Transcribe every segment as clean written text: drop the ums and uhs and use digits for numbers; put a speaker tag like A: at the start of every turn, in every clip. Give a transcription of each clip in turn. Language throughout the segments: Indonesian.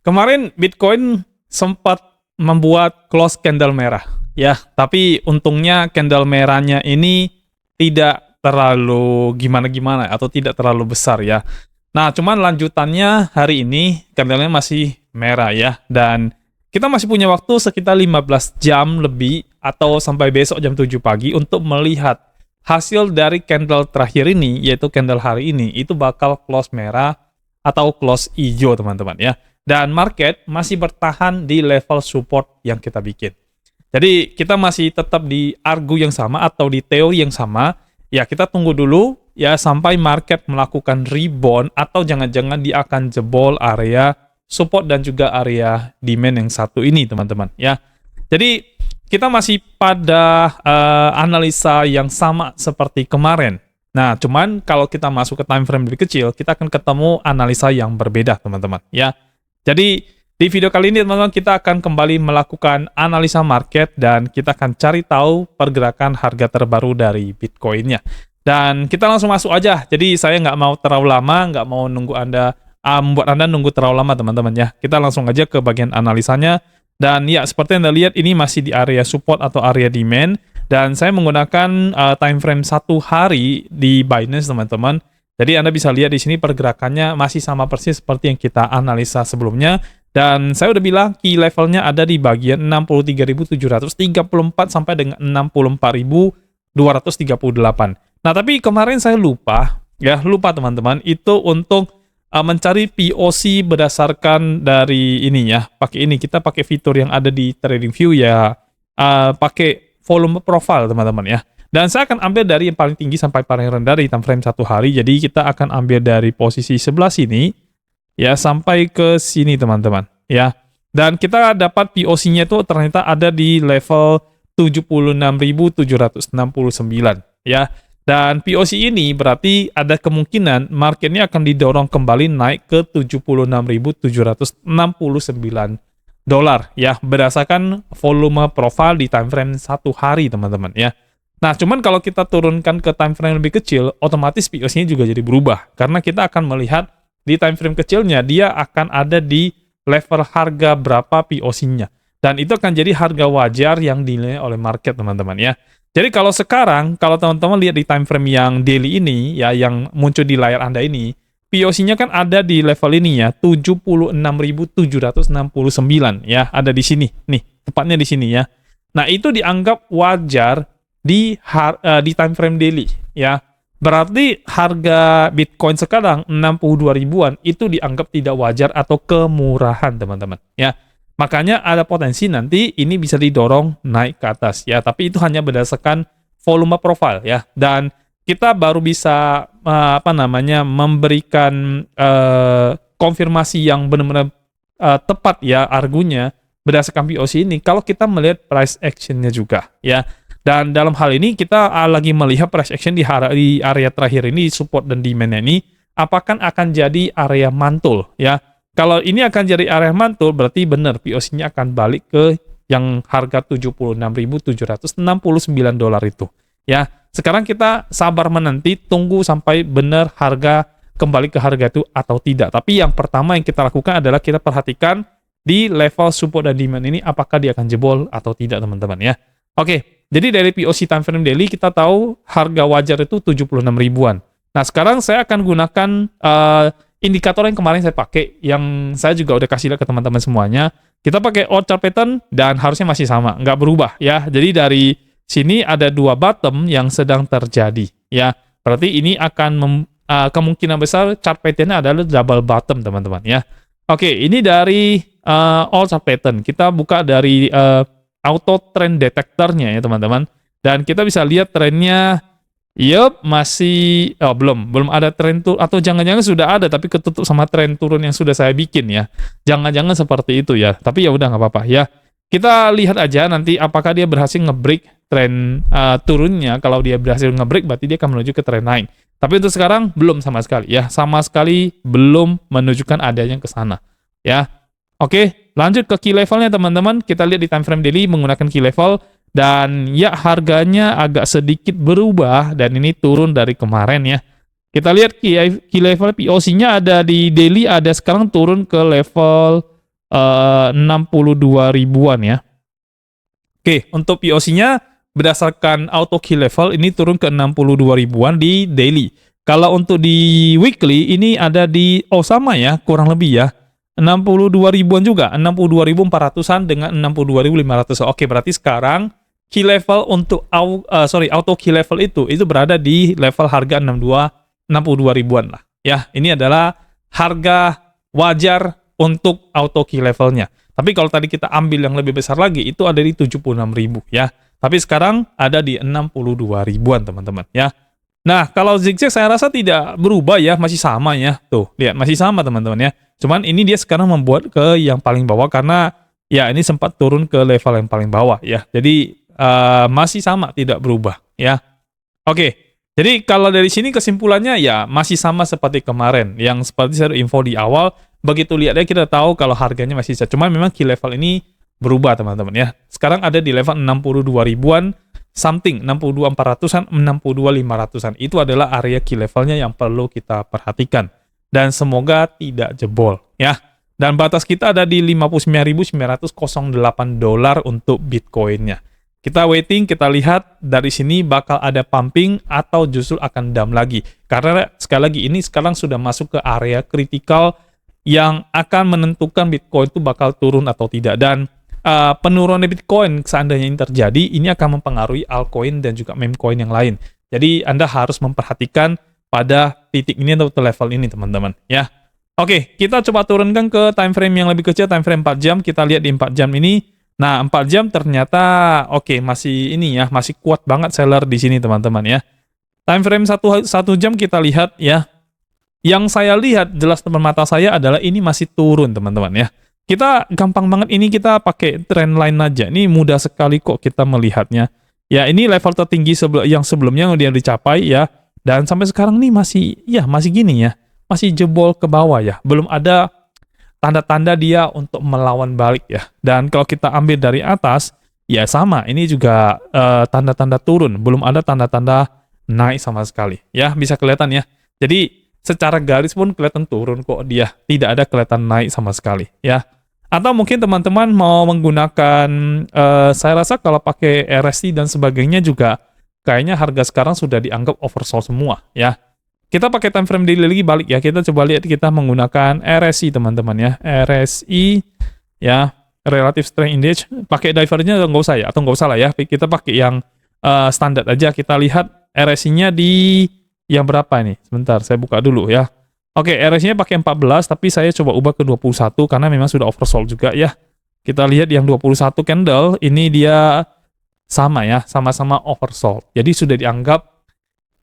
A: Kemarin Bitcoin sempat membuat close candle merah, ya. Tapi untungnya candle merahnya ini tidak terlalu gimana-gimana atau tidak terlalu besar ya. Nah, cuman lanjutannya hari ini candlenya masih merah ya. Dan kita masih punya waktu sekitar 15 jam lebih atau sampai besok jam 7 pagi untuk melihat hasil dari candle terakhir ini, yaitu candle hari ini, itu bakal close merah atau close hijau teman-teman ya. Dan market masih bertahan di level support yang kita bikin. Jadi kita masih tetap di argu yang sama atau di teori yang sama. Ya kita tunggu dulu ya sampai market melakukan rebound atau jangan-jangan dia akan jebol area support dan juga area demand yang satu ini teman-teman ya. Jadi kita masih pada analisa yang sama seperti kemarin. Nah, cuman kalau kita masuk ke time frame lebih kecil, kita akan ketemu analisa yang berbeda teman-teman ya. Jadi, di video kali ini teman-teman kita akan kembali melakukan analisa market dan kita akan cari tahu pergerakan harga terbaru dari Bitcoin-nya. Dan kita langsung masuk aja. Jadi saya nggak mau terlalu lama, nggak mau nunggu membuat Anda nunggu terlalu lama teman-teman ya. Kita langsung aja ke bagian analisanya. Dan ya seperti Anda lihat ini masih di area support atau area demand. Dan saya menggunakan time frame 1 hari di Binance teman-teman. Jadi Anda bisa lihat di sini pergerakannya masih sama persis seperti yang kita analisa sebelumnya. Dan saya udah bilang key levelnya ada di bagian 63.734 sampai dengan 64.238. Nah tapi kemarin saya lupa teman-teman, itu untuk mencari POC berdasarkan dari ini ya. Kita pakai fitur yang ada di TradingView ya, pakai volume profile teman-teman ya. Dan saya akan ambil dari yang paling tinggi sampai paling rendah di time frame 1 hari. Jadi kita akan ambil dari posisi sebelah sini ya sampai ke sini teman-teman ya. Dan kita dapat POC-nya itu ternyata ada di level 76.769 ya. Dan POC ini berarti ada kemungkinan marketnya akan didorong kembali naik ke 76.769 dolar ya, berdasarkan volume profile di time frame 1 hari teman-teman ya. Nah, cuman kalau kita turunkan ke time frame lebih kecil, otomatis POC-nya juga jadi berubah. Karena kita akan melihat di time frame kecilnya, dia akan ada di level harga berapa POC-nya. Dan itu akan jadi harga wajar yang dinilai oleh market, teman-teman ya. Jadi kalau sekarang, kalau teman-teman lihat di time frame yang daily ini, ya yang muncul di layar Anda ini, POC-nya kan ada di level ini ya, 76.769 ya, ada di sini. Nih, tepatnya di sini ya. Nah, itu dianggap wajar di time frame daily ya. Berarti harga Bitcoin sekarang 62 ribuan itu dianggap tidak wajar atau kemurahan teman-teman ya. Makanya ada potensi nanti ini bisa didorong naik ke atas ya, tapi itu hanya berdasarkan volume profile ya. Dan kita baru bisa memberikan konfirmasi yang benar-benar tepat ya argunya berdasarkan POC ini kalau kita melihat price action-nya juga ya. Dan dalam hal ini kita lagi melihat price action di area terakhir ini, support dan demand ini, apakah akan jadi area mantul ya. Kalau ini akan jadi area mantul, berarti benar POC-nya akan balik ke yang harga 76.769 dolar itu ya. Sekarang kita sabar menanti, tunggu sampai benar harga kembali ke harga itu atau tidak. Tapi yang pertama yang kita lakukan adalah kita perhatikan di level support dan demand ini apakah dia akan jebol atau tidak teman-teman ya. Oke, jadi dari POC time frame daily kita tahu harga wajar itu 76 ribuan. Nah, sekarang saya akan gunakan indikator yang kemarin saya pakai, yang saya juga udah kasih lihat ke teman-teman semuanya. Kita pakai odd chart pattern dan harusnya masih sama, nggak berubah ya. Jadi dari sini ada 2 bottom yang sedang terjadi ya. Berarti ini akan kemungkinan besar chart pattern-nya adalah double bottom teman-teman ya. Oke, ini dari odd chart pattern. Kita buka dari auto trend detectornya ya teman-teman, dan kita bisa lihat trennya masih belum ada tren turun, atau jangan-jangan sudah ada tapi ketutup sama tren turun yang sudah saya bikin ya, jangan-jangan seperti itu ya, tapi ya udah nggak apa-apa ya. Kita lihat aja nanti apakah dia berhasil nge-break tren turunnya. Kalau dia berhasil nge-break berarti dia akan menuju ke tren naik, tapi untuk sekarang belum sama sekali ya, sama sekali belum menunjukkan adanya ke sana ya. Oke, lanjut ke key levelnya teman-teman. Kita lihat di time frame daily menggunakan key level. Dan ya harganya agak sedikit berubah. Dan ini turun dari kemarin ya. Kita lihat key level POC-nya ada di daily. Ada sekarang turun ke level 62 ribuan ya. Oke, untuk POC-nya berdasarkan auto key level ini turun ke 62 ribuan di daily. Kalau untuk di weekly ini ada di sama ya, kurang lebih ya. 62 ribuan juga, 62.400-an dengan 62.500. Oke, berarti sekarang key level untuk auto key level itu berada di level harga 62 ribuan lah. Ya, ini adalah harga wajar untuk auto key levelnya. Tapi kalau tadi kita ambil yang lebih besar lagi, itu ada di 76.000 ya. Tapi sekarang ada di 62 ribuan teman-teman ya. Nah, kalau zigzag saya rasa tidak berubah ya, masih sama ya. Tuh, lihat masih sama teman-teman ya. Cuman ini dia sekarang membuat ke yang paling bawah karena ya ini sempat turun ke level yang paling bawah ya. Jadi masih sama, tidak berubah ya. Oke. Jadi kalau dari sini kesimpulannya ya masih sama seperti kemarin. Yang seperti saya info di awal, begitu lihatnya kita tahu kalau harganya masih sama. Cuman memang key level ini berubah teman-teman ya. Sekarang ada di level 62 ribuan something, 62.400-an, 62.500-an. Itu adalah area key levelnya yang perlu kita perhatikan. Dan semoga tidak jebol ya. Dan batas kita ada di 59.908 dolar untuk Bitcoin-nya. Kita waiting, kita lihat dari sini bakal ada pumping atau justru akan dump lagi. Karena sekali lagi ini sekarang sudah masuk ke area kritikal yang akan menentukan Bitcoin itu bakal turun atau tidak. Dan penurunan Bitcoin seandainya ini terjadi, ini akan mempengaruhi altcoin dan juga meme coin yang lain. Jadi Anda harus memperhatikan pada titik ini atau level ini teman-teman ya. Oke, kita coba turunkan ke time frame yang lebih kecil, time frame 4 jam. Kita lihat di 4 jam ini. Nah, 4 jam ternyata oke, masih ini ya, masih kuat banget seller di sini teman-teman ya. Time frame 1 jam kita lihat ya. Yang saya lihat jelas depan mata saya adalah ini masih turun teman-teman ya. Kita gampang banget ini kita pakai trend line aja. Ini mudah sekali kok kita melihatnya. Ya, ini level tertinggi yang sebelumnya dia dicapai ya. Dan sampai sekarang nih masih gini ya. Masih jebol ke bawah ya. Belum ada tanda-tanda dia untuk melawan balik ya. Dan kalau kita ambil dari atas, ya sama. Ini juga tanda-tanda turun. Belum ada tanda-tanda naik sama sekali. Ya, bisa kelihatan ya. Jadi secara garis pun kelihatan turun kok dia. Tidak ada kelihatan naik sama sekali ya. Atau mungkin teman-teman mau menggunakan, saya rasa kalau pakai RSI dan sebagainya juga kayaknya harga sekarang sudah dianggap oversold semua ya. Kita pakai time frame daily lagi balik ya. Kita coba lihat kita menggunakan RSI teman-teman ya. RSI ya, Relative Strength Index. Pakai divergence nggak usah ya, atau nggak usah lah ya. Kita pakai yang standar aja. Kita lihat RSI-nya di yang berapa nih? Sebentar, saya buka dulu ya. Oke, RSI-nya pakai 14, tapi saya coba ubah ke 21 karena memang sudah oversold juga ya. Kita lihat yang 21 candle, ini dia sama ya, sama-sama oversold. Jadi sudah dianggap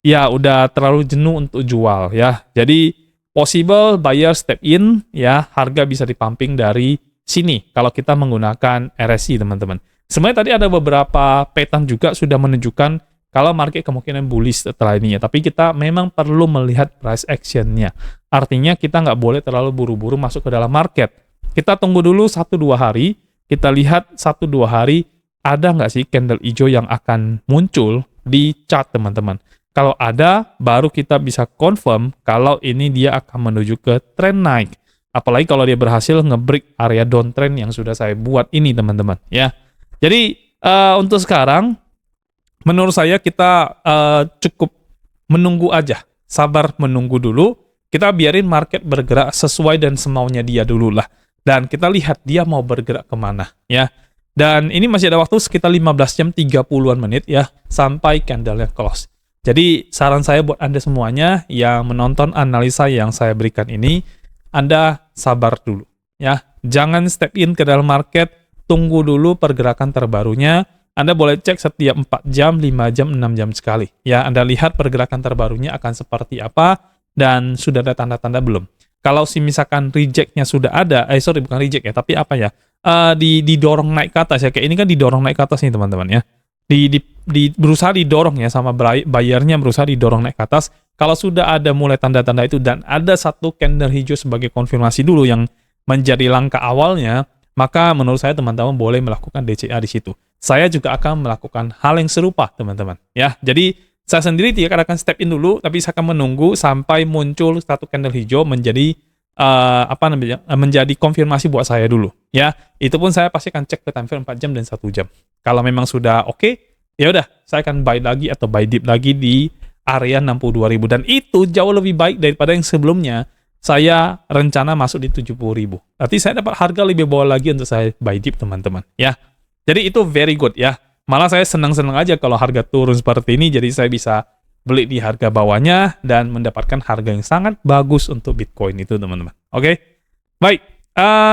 A: ya udah terlalu jenuh untuk jual ya. Jadi possible buyer step in ya, harga bisa dipumping dari sini kalau kita menggunakan RSI teman-teman. Sebenarnya tadi ada beberapa pattern juga sudah menunjukkan kalau market kemungkinan bullish setelah ini ya. Tapi kita memang perlu melihat price action-nya. Artinya kita nggak boleh terlalu buru-buru masuk ke dalam market. Kita tunggu dulu 1-2 hari. Kita lihat 1-2 hari ada nggak sih candle hijau yang akan muncul di chart teman-teman. Kalau ada, baru kita bisa confirm kalau ini dia akan menuju ke trend naik. Apalagi kalau dia berhasil nge-break area downtrend yang sudah saya buat ini teman-teman ya. Jadi untuk sekarang menurut saya kita cukup menunggu aja, sabar menunggu dulu. Kita biarin market bergerak sesuai dan semaunya dia dulu lah. Dan kita lihat dia mau bergerak kemana ya. Dan ini masih ada waktu sekitar 15 jam 30-an menit ya, sampai candle-nya close. Jadi saran saya buat Anda semuanya yang menonton analisa yang saya berikan ini, Anda sabar dulu ya. Jangan step in ke dalam market, tunggu dulu pergerakan terbarunya. Anda boleh cek setiap 4 jam, 5 jam, 6 jam sekali. Ya, Anda lihat pergerakan terbarunya akan seperti apa, dan sudah ada tanda-tanda belum. Kalau misalkan reject-nya sudah ada, bukan reject ya, tapi apa ya, didorong naik ke atas ya, kayak ini kan didorong naik ke atas nih teman-teman ya. Berusaha didorong ya, sama bayarnya berusaha didorong naik ke atas. Kalau sudah ada mulai tanda-tanda itu, dan ada satu candle hijau sebagai konfirmasi dulu yang menjadi langkah awalnya, maka menurut saya teman-teman boleh melakukan DCA di situ. Saya juga akan melakukan hal yang serupa, teman-teman. Ya, jadi saya sendiri tidak akan step in dulu, tapi saya akan menunggu sampai muncul satu candle hijau menjadi menjadi konfirmasi buat saya dulu ya. Itu pun saya pasti akan cek ke time frame 4 jam dan 1 jam. Kalau memang sudah oke, ya udah saya akan buy lagi atau buy dip lagi di area 62.000, dan itu jauh lebih baik daripada yang sebelumnya saya rencana masuk di 70.000. Berarti saya dapat harga lebih bawah lagi untuk saya buy dip, teman-teman ya. Jadi itu very good ya. Malah saya senang-senang aja kalau harga turun seperti ini, jadi saya bisa beli di harga bawahnya dan mendapatkan harga yang sangat bagus untuk Bitcoin itu, teman-teman. Oke? Baik.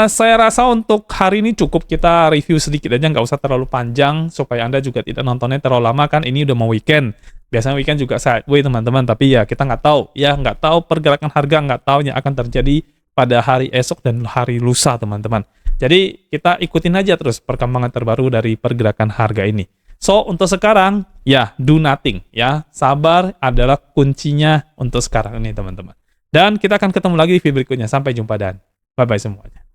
A: Saya rasa untuk hari ini cukup kita review sedikit aja, nggak usah terlalu panjang, supaya Anda juga tidak nontonnya terlalu lama, kan ini udah mau weekend. Biasanya weekend juga sideways, teman-teman, tapi ya kita nggak tahu. Ya, nggak tahu pergerakan harga, nggak tahu yang akan terjadi pada hari esok dan hari lusa, teman-teman. Jadi, kita ikutin aja terus perkembangan terbaru dari pergerakan harga ini. So, untuk sekarang, ya, do nothing. Ya, sabar adalah kuncinya untuk sekarang ini, teman-teman. Dan kita akan ketemu lagi di video berikutnya. Sampai jumpa dan bye-bye semuanya.